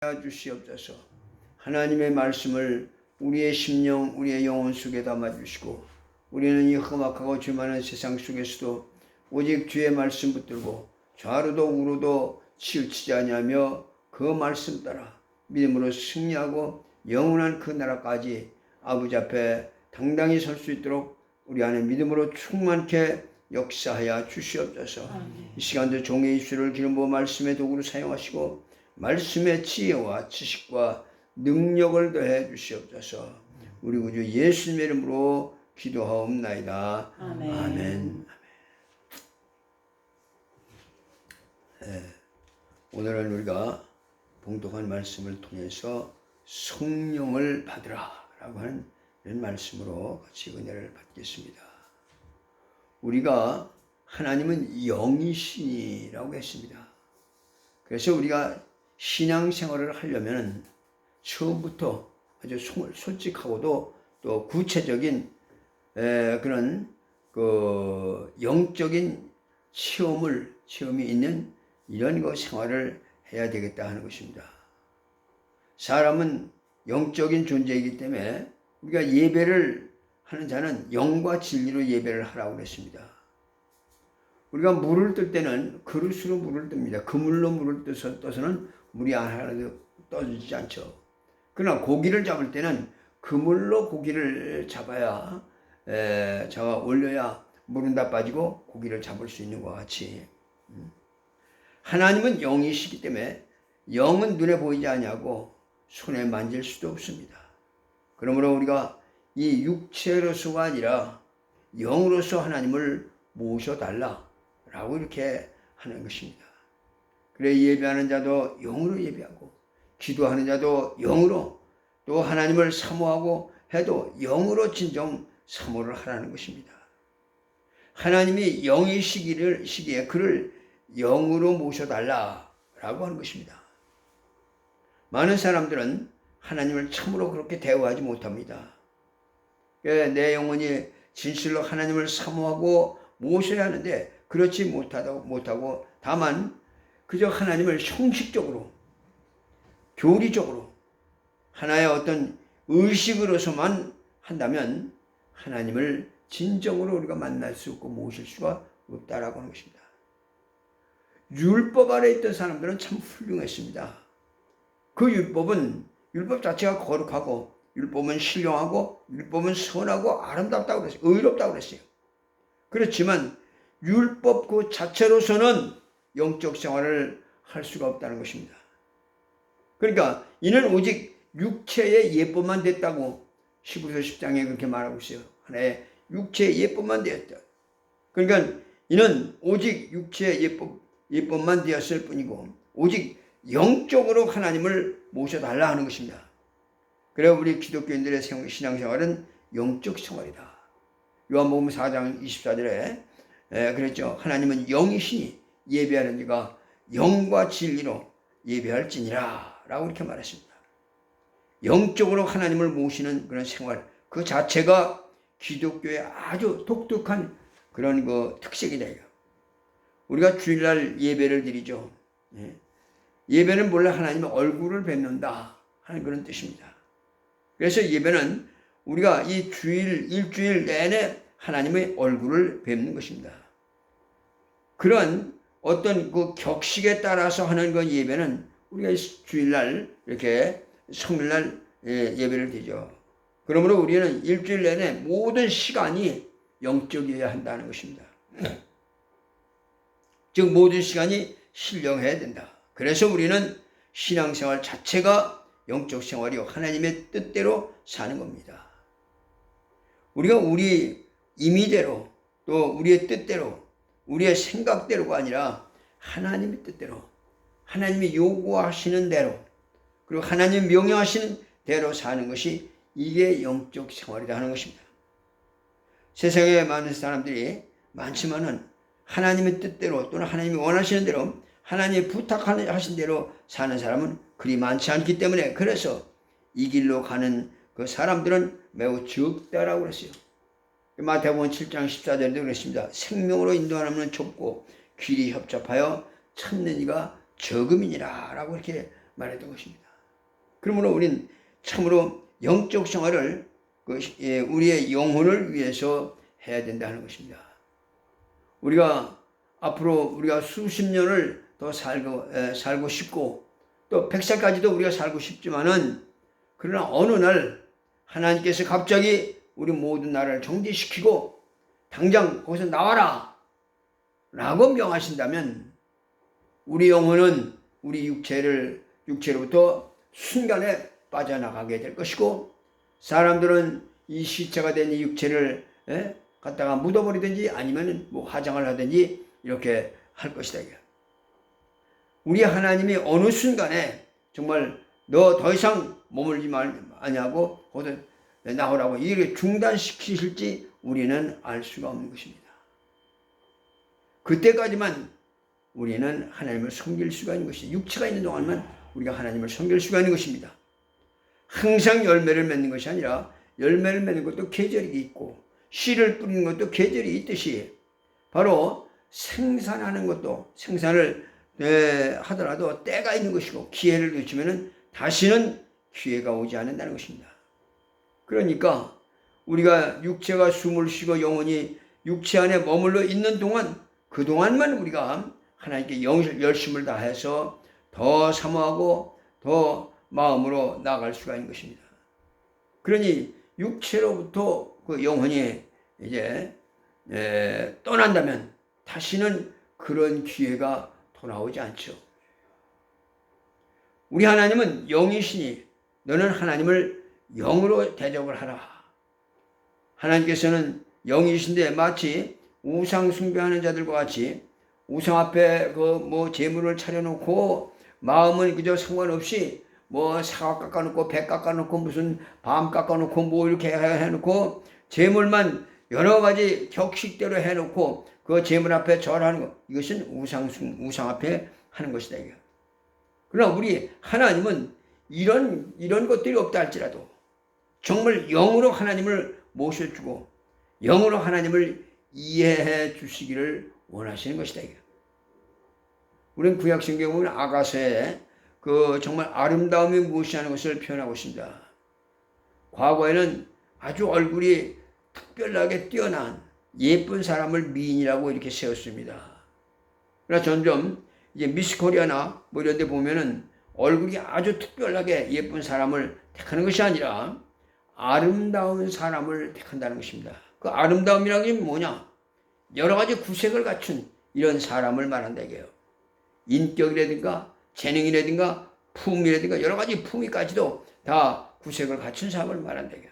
주시옵소서. 하나님의 말씀을 우리의 심령, 우리의 영혼 속에 담아주시고, 우리는 이 험악하고 죄 많은 세상 속에서도 오직 주의 말씀 붙들고 좌로도 우로도 치우치지 아니하며 그 말씀 따라 믿음으로 승리하고 영원한 그 나라까지 아버지 앞에 당당히 설 수 있도록 우리 안에 믿음으로 충만케 역사하여 주시옵소서. 이 시간도 종의 입술을 기름 부어 말씀의 도구로 사용하시고 말씀의 지혜와 지식과 능력을 더해 주시옵소서. 우리 구주 예수님의 이름으로 기도하옵나이다. 아멘. 아멘. 네, 오늘은 우리가 봉독한 말씀을 통해서 성령을 받으라 라고 하는 이런 말씀으로 같이 은혜를 받겠습니다. 우리가 하나님은 영이시니라고 했습니다. 그래서 우리가 신앙생활을 하려면 처음부터 아주 솔직하고도 또 구체적인 그런 그 영적인 체험이 있는 이런 거 생활을 해야 되겠다 하는 것입니다. 사람은 영적인 존재이기 때문에 우리가 예배를 하는 자는 영과 진리로 예배를 하라고 그랬습니다. 우리가 물을 뜰 때는 그릇으로 물을 뜹니다. 그물로 물을 떠서는 물이 하나도 떠지지 않죠. 그러나 고기를 잡을 때는 그물로 고기를 잡아 올려야 물은 다 빠지고 고기를 잡을 수 있는 것과 같이 하나님은 영이시기 때문에 영은 눈에 보이지 아니하고 손에 만질 수도 없습니다. 그러므로 우리가 이 육체로서가 아니라 영으로서 하나님을 모셔달라라고 이렇게 하는 것입니다. 그래 예배하는 자도 영으로 예배하고 기도하는 자도 영으로 또 하나님을 사모하고 해도 영으로 진정 사모를 하라는 것입니다. 하나님이 영이시기에 그를 영으로 모셔달라라고 하는 것입니다. 많은 사람들은 하나님을 참으로 그렇게 대우하지 못합니다. 내 영혼이 진실로 하나님을 사모하고 모셔야 하는데 그렇지 못하고 다만 그저 하나님을 형식적으로 교리적으로 하나의 어떤 의식으로서만 한다면 하나님을 진정으로 우리가 만날 수 없고 모실 수가 없다라고 하는 것입니다. 율법 아래 있던 사람들은 참 훌륭했습니다. 그 율법 자체가 거룩하고 율법은 신령하고 율법은 선하고 아름답다고 그랬어요. 의롭다고 그랬어요. 그렇지만 율법 그 자체로서는 영적 생활을 할 수가 없다는 것입니다. 그러니까 이는 오직 육체의 예법만 됐다고 히브리서 10장에 그렇게 말하고 있어요. 하나의 육체의 예법만 되었다. 그러니까 이는 오직 육체의 예법만 되었을 뿐이고 오직 영적으로 하나님을 모셔달라 하는 것입니다. 그래야 우리 기독교인들의 신앙생활은 영적 생활이다. 요한복음 4장 24절에 그랬죠. 하나님은 영이시니 예배하는 이가 영과 진리로 예배할지니라 라고 이렇게 말했습니다. 영적으로 하나님을 모시는 그런 생활 그 자체가 기독교의 아주 독특한 그런 그 특색이다. 우리가 주일날 예배를 드리죠. 예배는 원래 하나님의 얼굴을 뵙는다 하는 그런 뜻입니다. 그래서 예배는 우리가 이 일주일 내내 하나님의 얼굴을 뵙는 것입니다. 그런 어떤 그 격식에 따라서 하는 그 예배는 우리가 주일날 이렇게 성일날 예배를 드리죠. 그러므로 우리는 일주일 내내 모든 시간이 영적이어야 한다는 것입니다. 즉 모든 시간이 신령해야 된다. 그래서 우리는 신앙생활 자체가 영적 생활이요 하나님의 뜻대로 사는 겁니다. 우리가 우리 임의대로 또 우리의 뜻대로 우리의 생각대로가 아니라 하나님의 뜻대로 하나님이 요구하시는 대로 그리고 하나님 명령하시는 대로 사는 것이 이게 영적 생활이다 하는 것입니다. 세상에 많은 사람들이 많지만은 하나님의 뜻대로 또는 하나님이 원하시는 대로 하나님이 부탁하신 대로 사는 사람은 그리 많지 않기 때문에 그래서 이 길로 가는 그 사람들은 매우 적다라고 그랬어요. 마태복음 7장 14절에도 그랬습니다. 생명으로 인도하는 문은 좁고 길이 협잡하여 찾는 이가 적음이니라 라고 이렇게 말했던 것입니다. 그러므로 우린 참으로 영적 생활을 우리의 영혼을 위해서 해야 된다는 것입니다. 우리가 앞으로 우리가 수십 년을 더 살고 싶고 또 100살까지도 우리가 살고 싶지만은 그러나 어느 날 하나님께서 갑자기 우리 모든 나라를 정지시키고 당장 거기서 나와라 라고 명하신다면 우리 영혼은 우리 육체로부터 순간에 빠져나가게 될 것이고 사람들은 이 시체가 된 이 육체를 갖다가 묻어버리든지 아니면 뭐 화장을 하든지 이렇게 할 것이다. 우리 하나님이 어느 순간에 정말 너 더 이상 머물지 말냐고 거기서 나오라고 이렇게 중단시키실지 우리는 알 수가 없는 것입니다. 그때까지만 우리는 하나님을 섬길 수가 있는 것이죠. 육체가 있는 동안만 우리가 하나님을 섬길 수가 있는 것입니다. 항상 열매를 맺는 것이 아니라 열매를 맺는 것도 계절이 있고 씨를 뿌리는 것도 계절이 있듯이 바로 생산하는 것도 생산을 하더라도 때가 있는 것이고 기회를 놓치면 다시는 기회가 오지 않는다는 것입니다. 그러니까 우리가 육체가 숨을 쉬고 영혼이 육체 안에 머물러 있는 동안 그동안만 우리가 하나님께 열심을 다해서 더 사모하고 더 마음으로 나아갈 수가 있는 것입니다. 그러니 육체로부터 그 영혼이 이제 떠난다면 다시는 그런 기회가 돌아오지 않죠. 우리 하나님은 영이시니 너는 하나님을 영으로 대접을 하라. 하나님께서는 영이신데 마치 우상 숭배하는 자들과 같이 우상 앞에 재물을 차려놓고 마음은 그저 상관없이 사과 깎아놓고 배 깎아놓고 무슨 밤 깎아놓고 이렇게 해놓고 재물만 여러 가지 격식대로 해놓고 그 재물 앞에 절하는 것, 이것은 우상 앞에 하는 것이다. 그러나 우리 하나님은 이런 것들이 없다 할지라도 정말 영으로 하나님을 모셔주고 영으로 하나님을 이해해 주시기를 원하시는 것이다. 우리는 구약성경에 보면 아가서에 정말 아름다움이 무엇이냐는 것을 표현하고 있습니다. 과거에는 아주 얼굴이 특별하게 뛰어난 예쁜 사람을 미인이라고 이렇게 세웠습니다. 그러나 점점 이제 미스 코리아나 이런 데 보면은 얼굴이 아주 특별하게 예쁜 사람을 택하는 것이 아니라 아름다운 사람을 택한다는 것입니다. 그 아름다움이라는 게 뭐냐? 여러 가지 구색을 갖춘 이런 사람을 말한다 이게요. 인격이라든가 재능이라든가 품이라든가 여러 가지 품위까지도 다 구색을 갖춘 사람을 말한다 이게요.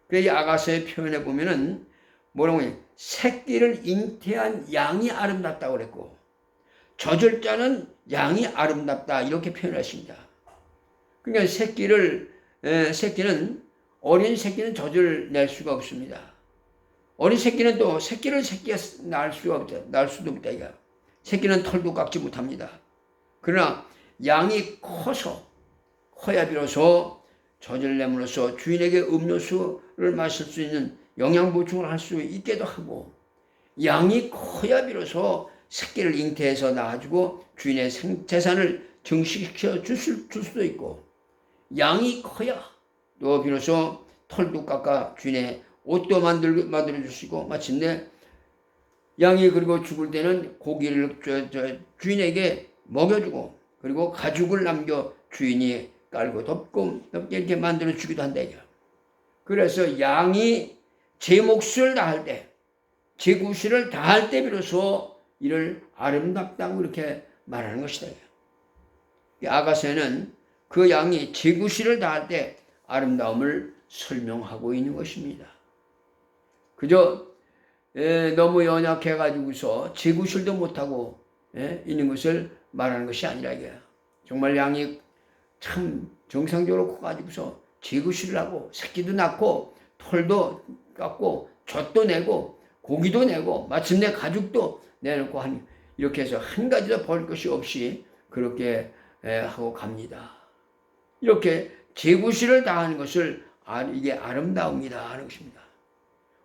그래서 이 아가서의 표현에 보면은 뭐라고 해요? 새끼를 잉태한 양이 아름답다고 그랬고 젖을 짜는 양이 아름답다 이렇게 표현하십니다. 그러니까 어린 새끼는 젖을 낼 수가 없습니다. 어린 새끼는 또 새끼가 낳을 수도 없다 이거. 새끼는 털도 깎지 못합니다. 그러나 양이 커야 비로소 젖을 내므로써 주인에게 음료수를 마실 수 있는 영양 보충을 할 수 있게도 하고 양이 커야 비로소 새끼를 잉태해서 낳아주고 주인의 재산을 증식시켜 줄 수도 있고 양이 커야 또 비로소 털도 깎아 주인의 옷도 만들어 주시고 마침내 양이 그리고 죽을 때는 고기를 주인에게 먹여주고 그리고 가죽을 남겨 주인이 깔고 덮고 이렇게 만들어 주기도 한다. 그래서 양이 제 몫을 다할 때, 제 구실을 다할 때 비로소 이를 아름답다고 이렇게 말하는 것이다. 아가서에는 그 양이 제 구실을 다할 때 아름다움을 설명하고 있는 것입니다. 그저 너무 연약해가지고서 제 구실도 못하고 있는 것을 말하는 것이 아니라 이게 정말 양이 참 정상적으로 커가지고서 제 구실을 하고 새끼도 낳고 털도 깎고 젖도 내고 고기도 내고 마침내 가죽도 내놓고 이렇게 해서 한 가지도 버릴 것이 없이 그렇게 하고 갑니다. 이렇게 제구실을 다하는 것을 이게 아름다움이다 하는 것입니다.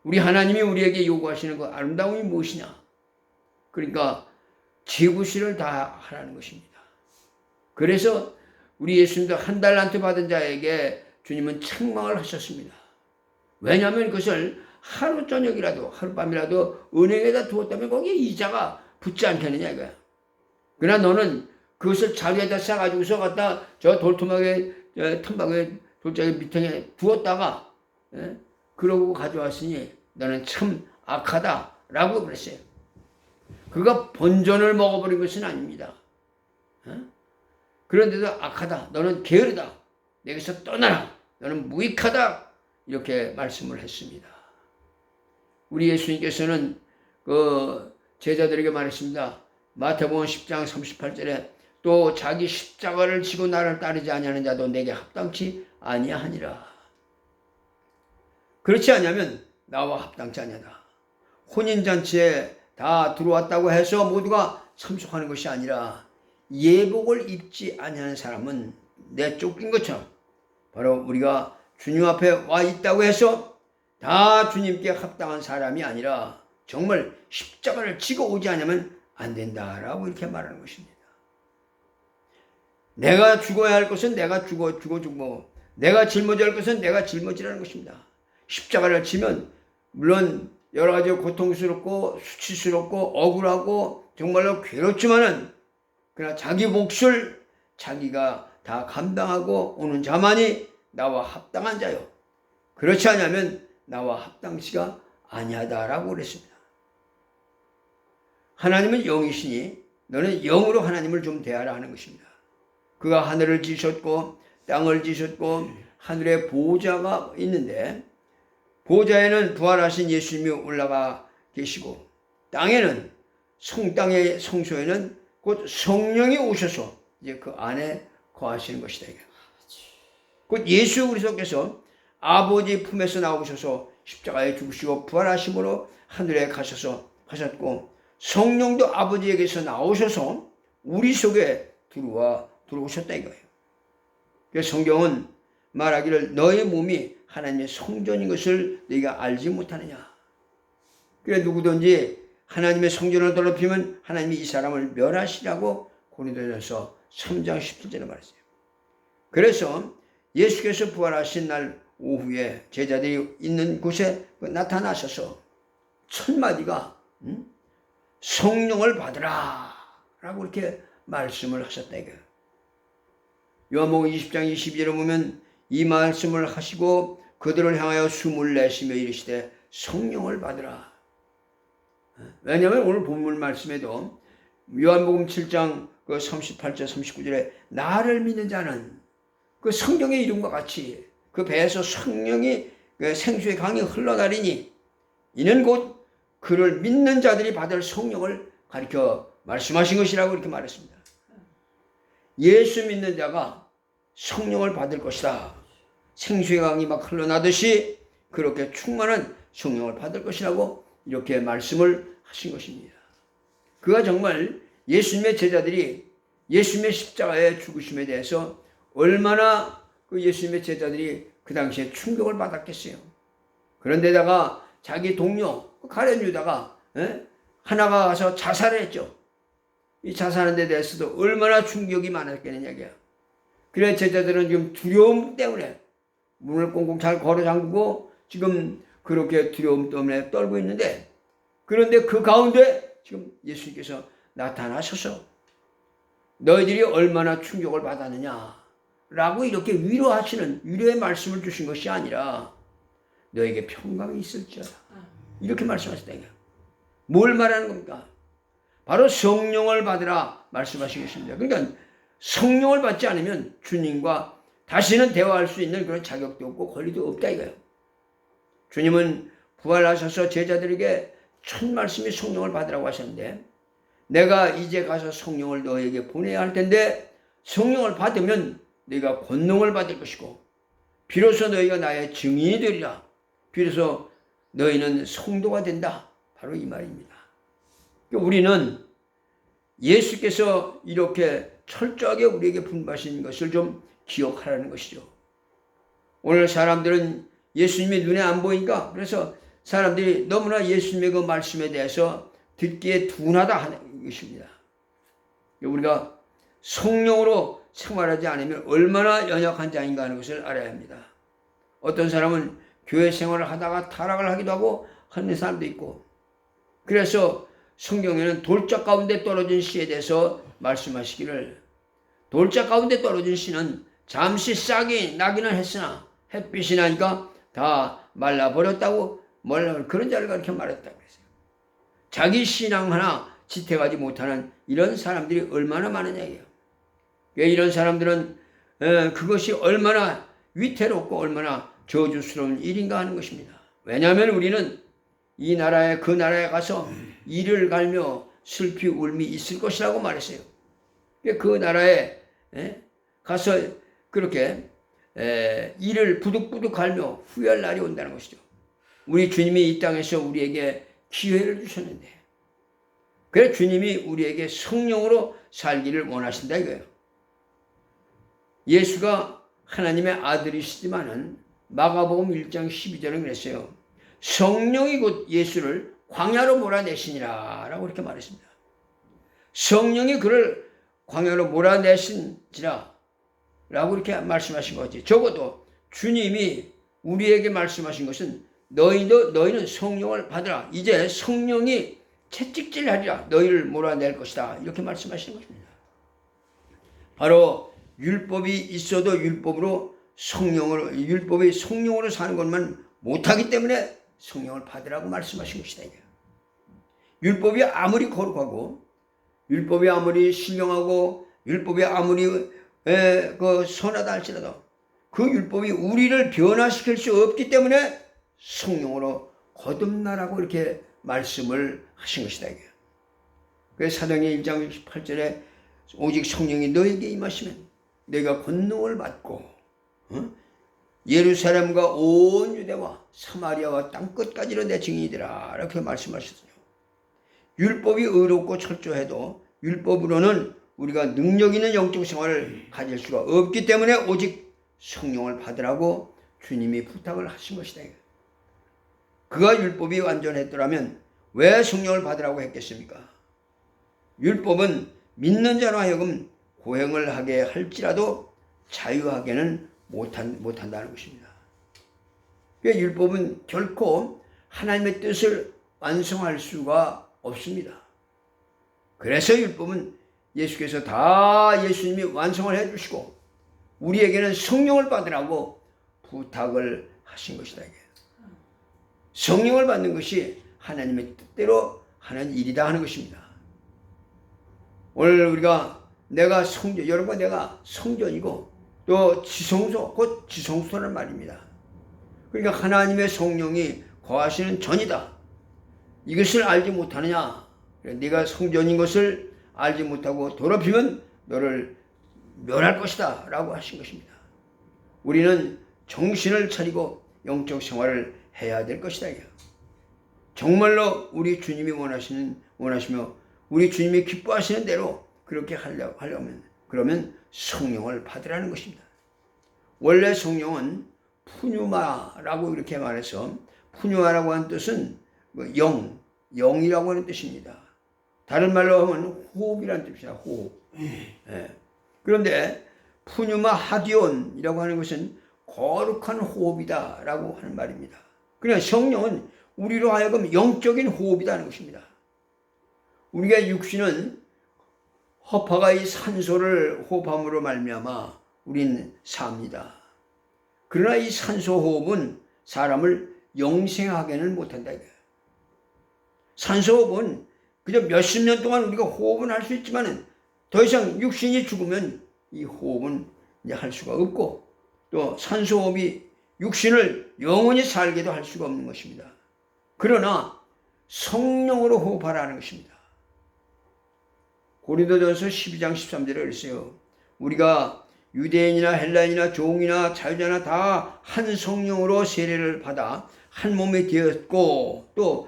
우리 하나님이 우리에게 요구하시는 그 아름다움이 무엇이냐? 그러니까 제구실을 다하라는 것입니다. 그래서 우리 예수님도 한 달란트 받은 자에게 주님은 책망을 하셨습니다. 왜냐하면 그것을 하루 저녁이라도 하룻밤이라도 은행에다 두었다면 거기에 이자가 붙지 않겠느냐 이거야. 그러나 너는 그것을 자리에다 싸가지고서 갖다 저 돌토막에 텀박에 돌짝에 밑에 두었다가 그러고 가져왔으니 너는 참 악하다라고 그랬어요. 그가 본전을 먹어버린 것은 아닙니다. 그런데도 악하다. 너는 게으르다. 내게서 떠나라. 너는 무익하다. 이렇게 말씀을 했습니다. 우리 예수님께서는 그 제자들에게 말했습니다. 마태복음 10장 38절에 또 자기 십자가를 지고 나를 따르지 아니하는 자도 내게 합당치 아니하니라. 그렇지 않으면 나와 합당치 아니하다. 혼인잔치에 다 들어왔다고 해서 모두가 참석하는 것이 아니라 예복을 입지 아니하는 사람은 내쫓긴 것처럼 바로 우리가 주님 앞에 와 있다고 해서 다 주님께 합당한 사람이 아니라 정말 십자가를 지고 오지 않으면 안 된다라고 이렇게 말하는 것입니다. 내가 죽어야 할 것은 내가 죽고 내가 짊어져야 할 것은 내가 짊어지라는 것입니다. 십자가를 지면 물론 여러 가지 고통스럽고 수치스럽고 억울하고 정말로 괴롭지만은 그러나 자기 몫을 자기가 다 감당하고 오는 자만이 나와 합당한 자요. 그렇지 않으면 나와 합당치가 아니하다라고 그랬습니다. 하나님은 영이시니 너는 영으로 하나님을 좀 대하라 하는 것입니다. 그가 하늘을 지으셨고 땅을 지으셨고 하늘에 보호자가 있는데 보호자에는 부활하신 예수님이 올라가 계시고 땅에는 땅의 성소에는 곧 성령이 오셔서 이제 그 안에 거하시는 것이다. 곧 예수 그리스도께서 아버지 품에서 나오셔서 십자가에 죽으시고 부활하심으로 하늘에 가셨고 성령도 아버지에게서 나오셔서 우리 속에 들어오셨다 이거예요. 그래서 성경은 말하기를 너의 몸이 하나님의 성전인 것을 너희가 알지 못하느냐. 그래 누구든지 하나님의 성전을 더럽히면 하나님이 이 사람을 멸하시라고 고린도전서 3장 17절에 말했어요. 그래서 예수께서 부활하신 날 오후에 제자들이 있는 곳에 나타나셔서 첫 마디가 성령을 받으라 라고 이렇게 말씀을 하셨다 이거예요. 요한복음 20장 22절에 보면 이 말씀을 하시고 그들을 향하여 숨을 내쉬며 이르시되 성령을 받으라. 왜냐하면 오늘 본문 말씀에도 요한복음 7장 38절 39절에 나를 믿는 자는 그 성령의 이름과 같이 그 배에서 성령이 생수의 강이 흘러나리니 이는 곧 그를 믿는 자들이 받을 성령을 가리켜 말씀하신 것이라고 이렇게 말했습니다. 예수 믿는 자가 성령을 받을 것이다. 생수의 강이 막 흘러나듯이 그렇게 충만한 성령을 받을 것이라고 이렇게 말씀을 하신 것입니다. 그가 정말 예수님의 제자들이 예수님의 십자가의 죽으심에 대해서 얼마나 그 예수님의 제자들이 그 당시에 충격을 받았겠어요. 그런데다가 자기 동료 가룟 유다가 하나가 가서 자살을 했죠. 이 자살하는 데 대해서도 얼마나 충격이 많았겠느냐. 그래 제자들은 지금 두려움 때문에 문을 꽁꽁 잘 걸어 잠그고 지금 그렇게 두려움 때문에 떨고 있는데 그런데 그 가운데 지금 예수님께서 나타나셔서 너희들이 얼마나 충격을 받았느냐 라고 이렇게 위로하시는 위로의 말씀을 주신 것이 아니라 너에게 평강이 있을지어다 이렇게 말씀하셨다. 뭘 말하는 겁니까? 바로 성령을 받으라 말씀하신 것입니다. 그러니까 성령을 받지 않으면 주님과 다시는 대화할 수 있는 그런 자격도 없고 권리도 없다 이거예요. 주님은 부활하셔서 제자들에게 첫 말씀이 성령을 받으라고 하셨는데 내가 이제 가서 성령을 너에게 보내야 할 텐데 성령을 받으면 너희가 권능을 받을 것이고 비로소 너희가 나의 증인이 되리라. 비로소 너희는 성도가 된다. 바로 이 말입니다. 우리는 예수께서 이렇게 철저하게 우리에게 분부하신 것을 좀 기억하라는 것이죠. 오늘 사람들은 예수님이 눈에 안 보이니까 그래서 사람들이 너무나 예수님의 그 말씀에 대해서 듣기에 둔하다 하는 것입니다. 우리가 성령으로 생활하지 않으면 얼마나 연약한 자인가 하는 것을 알아야 합니다. 어떤 사람은 교회 생활을 하다가 타락을 하기도 하고 하는 사람도 있고, 그래서 성경에는 돌짝 가운데 떨어진 씨에 대해서 말씀하시기를, 돌짝 가운데 떨어진 씨는 잠시 싹이 나기는 했으나 햇빛이 나니까 다 말라버렸다고, 그런 자를 가르쳐 말했다고 했어요. 자기 신앙 하나 지탱하지 못하는 이런 사람들이 얼마나 많으냐고요. 이런 사람들은 그것이 얼마나 위태롭고 얼마나 저주스러운 일인가 하는 것입니다. 왜냐하면 우리는 이 나라에 그 나라에 가서 이를 갈며 슬피 울미 있을 것이라고 말했어요. 그 나라에 가서 그렇게 이를 부득부득 갈며 후회할 날이 온다는 것이죠. 우리 주님이 이 땅에서 우리에게 기회를 주셨는데, 그래서 주님이 우리에게 성령으로 살기를 원하신다 이거예요. 예수가 하나님의 아들이시지만은 마가복음 1장 12절에 그랬어요. 성령이 곧 예수를 광야로 몰아내시니라 라고 이렇게 말했습니다. 성령이 그를 광야로 몰아내신지라 라고 이렇게 말씀하신 거지. 적어도 주님이 우리에게 말씀하신 것은 너희는 성령을 받으라. 이제 성령이 채찍질하리라. 너희를 몰아낼 것이다. 이렇게 말씀하시는 것입니다. 바로 율법이 있어도 율법이 성령으로 사는 것만 못하기 때문에 성령을 받으라고 말씀하신 것이다. 율법이 아무리 거룩하고, 율법이 아무리 신령하고, 율법이 아무리 선하다 할지라도 그 율법이 우리를 변화시킬 수 없기 때문에 성령으로 거듭나라고 이렇게 말씀을 하신 것이다. 그래서 사도행전 1장 18절에 오직 성령이 너에게 임하시면 너희가 권능을 받고 예루살렘과 온 유대와 사마리아와 땅끝까지로 내 증인이 되라 이렇게 말씀하셨어요. 율법이 의롭고 철저해도 율법으로는 우리가 능력 있는 영적 생활을 가질 수가 없기 때문에 오직 성령을 받으라고 주님이 부탁을 하신 것이다. 그가 율법이 완전했더라면 왜 성령을 받으라고 했겠습니까? 율법은 믿는 자로 하여금 고행을 하게 할지라도 자유하게는 못한다는 것입니다. 율법은 결코 하나님의 뜻을 완성할 수가 없습니다. 그래서 율법은 예수께서 다 예수님이 완성을 해주시고 우리에게는 성령을 받으라고 부탁을 하신 것이다. 성령을 받는 것이 하나님의 뜻대로 하는 일이다 하는 것입니다. 오늘 내가 성전이고 또 지성소, 곧 지성소라는 말입니다. 그러니까 하나님의 성령이 거하시는 전이다. 이것을 알지 못하느냐? 네가 성전인 것을 알지 못하고 더럽히면 너를 멸할 것이다 라고 하신 것입니다. 우리는 정신을 차리고 영적 생활을 해야 될 것이다. 정말로 우리 주님이 원하시며 우리 주님이 기뻐하시는 대로 그렇게 하려면 그러면 성령을 받으라는 것입니다. 원래 성령은 푸뉴마라고 이렇게 말해서, 푸뉴마라고 하는 뜻은 영이라고 하는 뜻입니다. 다른 말로 하면 호흡이라는 뜻입니다. 호흡. 그런데 푸뉴마 하디온이라고 하는 것은 거룩한 호흡이다 라고 하는 말입니다. 그러니까 성령은 우리로 하여금 영적인 호흡이라는 것입니다. 우리가 육신은 허파가 이 산소를 호흡함으로 말미암아 우린 삽니다. 그러나 이 산소 호흡은 사람을 영생하게는 못한다. 산소 호흡은 그저 몇십 년 동안 우리가 호흡은 할 수 있지만 더 이상 육신이 죽으면 이 호흡은 이제 할 수가 없고, 또 산소 호흡이 육신을 영원히 살게도 할 수가 없는 것입니다. 그러나 성령으로 호흡하라는 것입니다. 고린도전서 12장 13절에 그랬어요. 우리가 유대인이나 헬라인이나 종이나 자유자나 다 한 성령으로 세례를 받아 한 몸이 되었고 또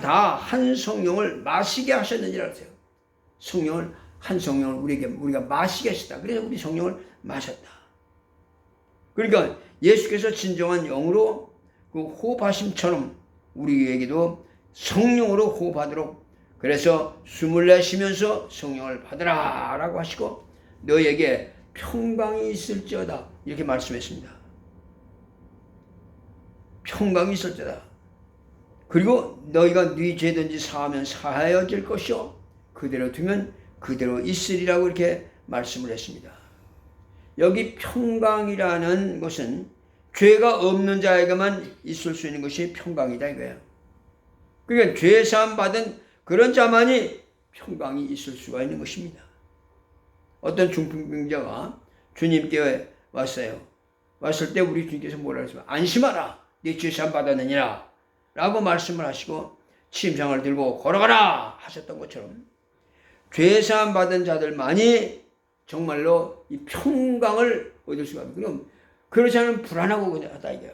다 한 성령을 마시게 하셨느니라 했어요. 한 성령을 우리가 마시게 하셨다. 그래서 우리 성령을 마셨다. 그러니까 예수께서 진정한 영으로 그 호흡하심처럼 우리에게도 성령으로 호흡하도록, 그래서 숨을 내쉬면서 성령을 받으라 라고 하시고 너희에게 평강이 있을지어다 이렇게 말씀했습니다. 평강이 있을지어다. 그리고 너희가 네 죄든지 사하면 사하여질 것이요 그대로 두면 그대로 있으리라고 이렇게 말씀을 했습니다. 여기 평강이라는 것은 죄가 없는 자에게만 있을 수 있는 것이 평강이다 이거예요. 그러니까 죄 사함 받은 그런 자만이 평강이 있을 수가 있는 것입니다. 어떤 중풍병자가 주님께 왔어요. 왔을 때 우리 주님께서 뭐라 했어요? 안심하라, 네 죄 사함 받았느니라 라고 말씀을 하시고 침상을 들고 걸어가라 하셨던 것처럼 죄 사함 받은 자들만이 정말로 이 평강을 얻을 수가 있습니다. 그럼 그렇지 않으면 불안하고 하다 이거예요.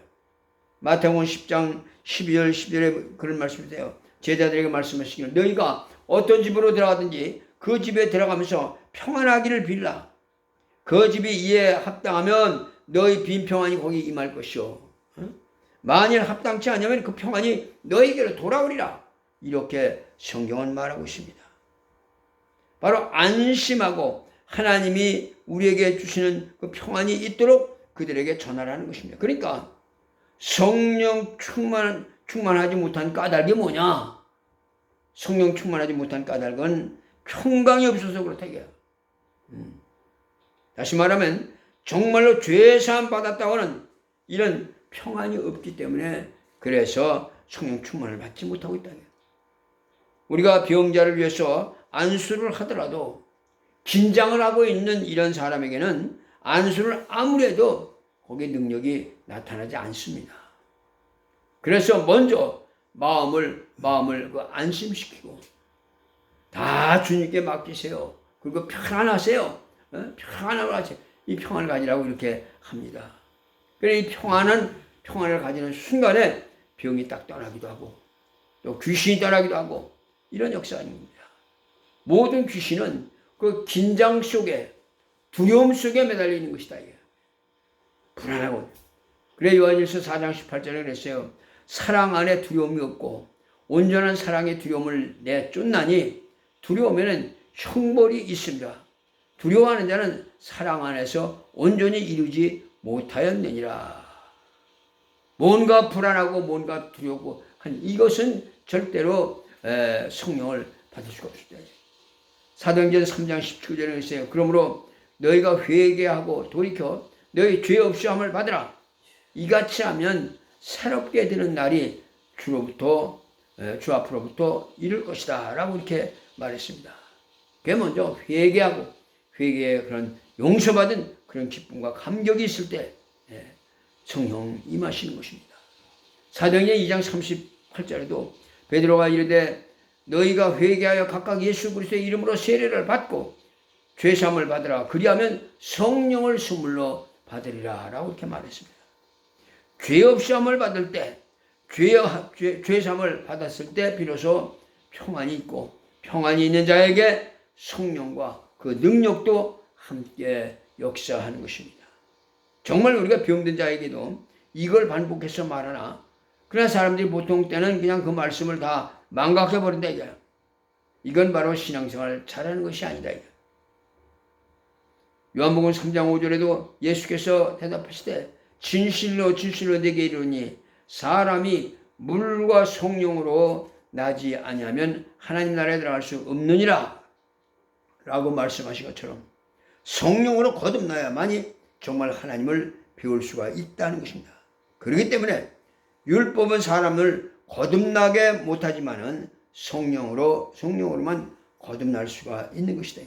마태복음 10장 12절 11절에 그런 말씀이세요. 제자들에게 말씀하시기를 너희가 어떤 집으로 들어가든지 그 집에 들어가면서 평안하기를 빌라. 그 집이 이에 합당하면 너희 빈 평안이 거기 임할 것이요. 만일 합당치 않으면 그 평안이 너희에게로 돌아오리라. 이렇게 성경은 말하고 있습니다. 바로 안심하고 하나님이 우리에게 주시는 그 평안이 있도록 그들에게 전하라는 것입니다. 그러니까 성령 충만하지 못한 까닭이 뭐냐? 성령 충만하지 못한 까닭은 평강이 없어서 그렇다 이거야. 다시 말하면 정말로 죄 사함 받았다고는 이런 평안이 없기 때문에 그래서 성령 충만을 받지 못하고 있다. 우리가 병자를 위해서 안수를 하더라도 긴장을 하고 있는 이런 사람에게는 안수를 아무리 해도 거기에 능력이 나타나지 않습니다. 그래서 먼저 마음을 안심시키고 다 주님께 맡기세요. 그리고 편안하세요. 평안을 가지세요. 이 평안을 가지라고 이렇게 합니다. 그래 이 평안을 가지는 순간에 병이 딱 떠나기도 하고 또 귀신이 떠나기도 하고 이런 역사입니다. 모든 귀신은 그 긴장 속에 두려움 속에 매달려 있는 것이다. 이게. 불안하고. 그래 요한일서 4장 18절에 그랬어요. 사랑 안에 두려움이 없고 온전한 사랑의 두려움을 내쫓나니 두려움에는 형벌이 있습니다. 두려워하는 자는 사랑 안에서 온전히 이루지 못하였느니라. 뭔가 불안하고 뭔가 두렵고 한 이것은 절대로 성령을 받을 수가 없습니다. 사도행전 3장 19절에 있어요. 그러므로 너희가 회개하고 돌이켜 너희 죄 없이 함을 받으라. 이같이 하면 새롭게 되는 날이 주 앞으로부터 이룰 것이다 라고 이렇게 말했습니다. 그게 먼저 회개하고 회개의 그런 용서받은 그런 기쁨과 감격이 있을 때 성령 임하시는 것입니다. 사도행전 2장 38절에도 베드로가 이르되 너희가 회개하여 각각 예수 그리스도의 이름으로 세례를 받고 죄사함을 받으라. 그리하면 성령을 선물로 받으리라 라고 이렇게 말했습니다. 죄 없이 함을 받을 때 죄사함을 받았을 때 비로소 평안이 있고 평안이 있는 자에게 성령과 그 능력도 함께 역사하는 것입니다. 정말 우리가 병든 자에게도 이걸 반복해서 말하나 그러나 사람들이 보통 때는 그냥 그 말씀을 다 망각해버린다 이거야. 이건 바로 신앙생활을 잘하는 것이 아니다 이거야. 요한복음 3장 5절에도 예수께서 대답하시되 진실로 진실로 내게 이르노니 사람이 물과 성령으로 나지 아니하면 하나님 나라에 들어갈 수 없느니라 라고 말씀하신 것처럼 성령으로 거듭나야만이 정말 하나님을 배울 수가 있다는 것입니다. 그렇기 때문에 율법은 사람을 거듭나게 못하지만은 성령으로만 거듭날 수가 있는 것이다.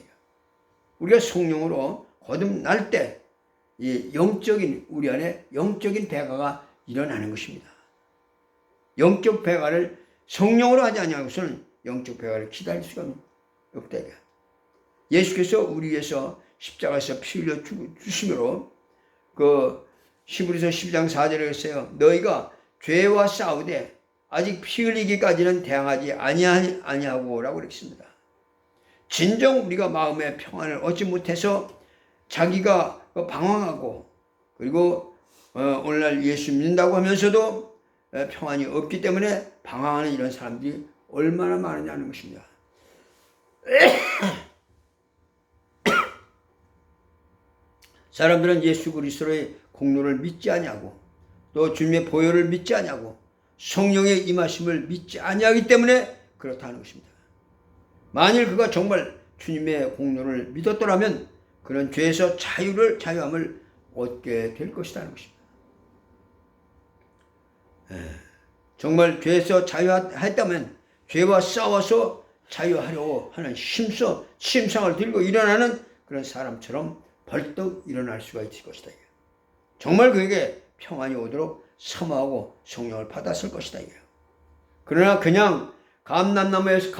우리가 성령으로 거듭날 때 이 우리 안에 영적인 배가가 일어나는 것입니다. 영적 배가를 성령으로 하지 아니하고서는 영적 배가를 기다릴 수가 없다. 예수께서 우리 위해서 십자가에서 피 흘려 주심으로 그 히브리서 12장 4절에 했어요. 너희가 죄와 싸우되 아직 피 흘리기까지는 대항하지 아니하고 라고 그랬습니다. 진정 우리가 마음의 평안을 얻지 못해서 자기가 방황하고 그리고 오늘날 예수 믿는다고 하면서도 평안이 없기 때문에 방황하는 이런 사람들이 얼마나 많으냐는 것입니다. 사람들은 예수 그리스도의 공로를 믿지 아니하고 또 주님의 보혈을 믿지 아니하고 성령의 임하심을 믿지 아니하기 때문에 그렇다는 것입니다. 만일 그가 정말 주님의 공로를 믿었더라면 그런 죄에서 자유함을 얻게 될 것이라는 것입니다. 정말 죄에서 자유했다면 죄와 싸워서 자유하려고 하는 심상을 들고 일어나는 그런 사람처럼 벌떡 일어날 수가 있을 것이다. 정말 그에게 평안이 오도록 사모하고 성령을 받았을 것이다. 그러나 그냥 감나무에서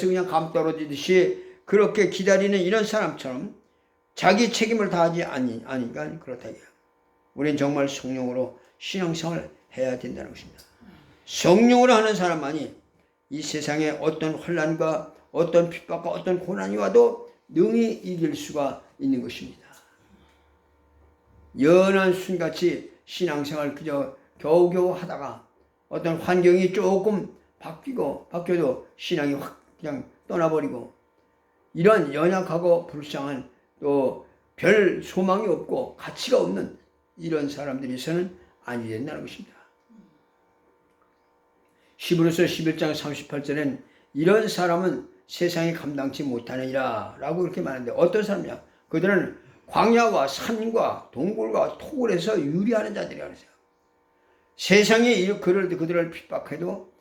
그냥 감 떨어지듯이 그렇게 기다리는 이런 사람처럼 자기 책임을 다하지 아니까 그렇다. 우리는 정말 성령으로 신앙생활을 해야 된다는 것입니다. 성령으로 하는 사람만이 이 세상에 어떤 혼란과 어떤 핍박과 어떤 고난이 와도 능히 이길 수가 있는 것입니다. 연한 순같이 신앙생활을 그저 겨우겨우 하다가 어떤 환경이 조금 바뀌어도 신앙이 확 그냥 떠나버리고 이런 연약하고 불쌍한 또 별 소망이 없고 가치가 없는 이런 사람들이서는 아니 된다는 것입니다. 히브리서 11장 38절엔 이런 사람은 세상이 감당치 못하느니라 라고 이렇게 말하는데 어떤 사람이냐? 그들은 광야와 산과 동굴과 토굴에서 유리하는 자들이라고 했어요. 세상이 그들을 핍박해도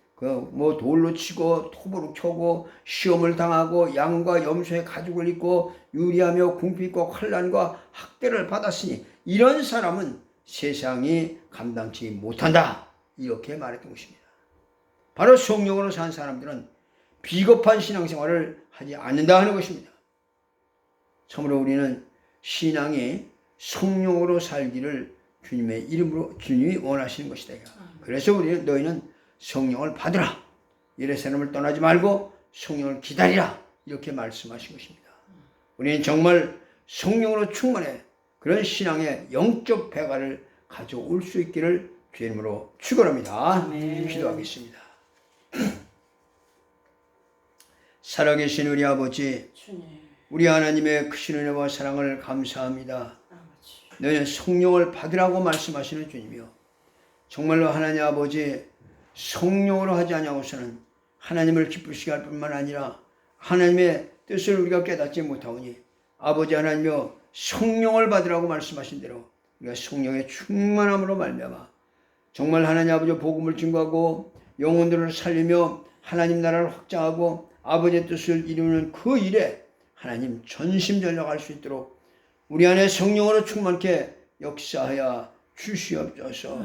돌로 치고 톱으로 켜고 시험을 당하고 양과 염소의 가죽을 입고 유리하며 궁핍과 환난과 학대를 받았으니 이런 사람은 세상이 감당치 못한다 이렇게 말했던 것입니다. 바로 성령으로 산 사람들은 비겁한 신앙생활을 하지 않는다 하는 것입니다. 참으로 우리는 신앙이 성령으로 살기를 주님의 이름으로 주님이 원하시는 것이다. 그래서 너희는 성령을 받으라. 예루살렘을 떠나지 말고 성령을 기다리라. 이렇게 말씀하신 것입니다. 우리는 정말 성령으로 충만해 그런 신앙의 영적 배가를 가져올 수 있기를 주의 이름으로 축원합니다. 기도하겠습니다. 살아계신 우리 아버지, 우리 하나님의 크신 은혜와 사랑을 감사합니다. 너희는 성령을 받으라고 말씀하시는 주님이요, 정말로 하나님 아버지 성령으로 하지 아니하고서는 하나님을 기쁘시게 할 뿐만 아니라 하나님의 뜻을 우리가 깨닫지 못하오니 아버지 하나님이여 성령을 받으라고 말씀하신 대로 우리가 성령의 충만함으로 말미암아 정말 하나님 아버지 복음을 증거하고 영혼들을 살리며 하나님 나라를 확장하고 아버지의 뜻을 이루는 그 일에 하나님 전심전력할 수 있도록 우리 안에 성령으로 충만케 역사하여 주시옵소서.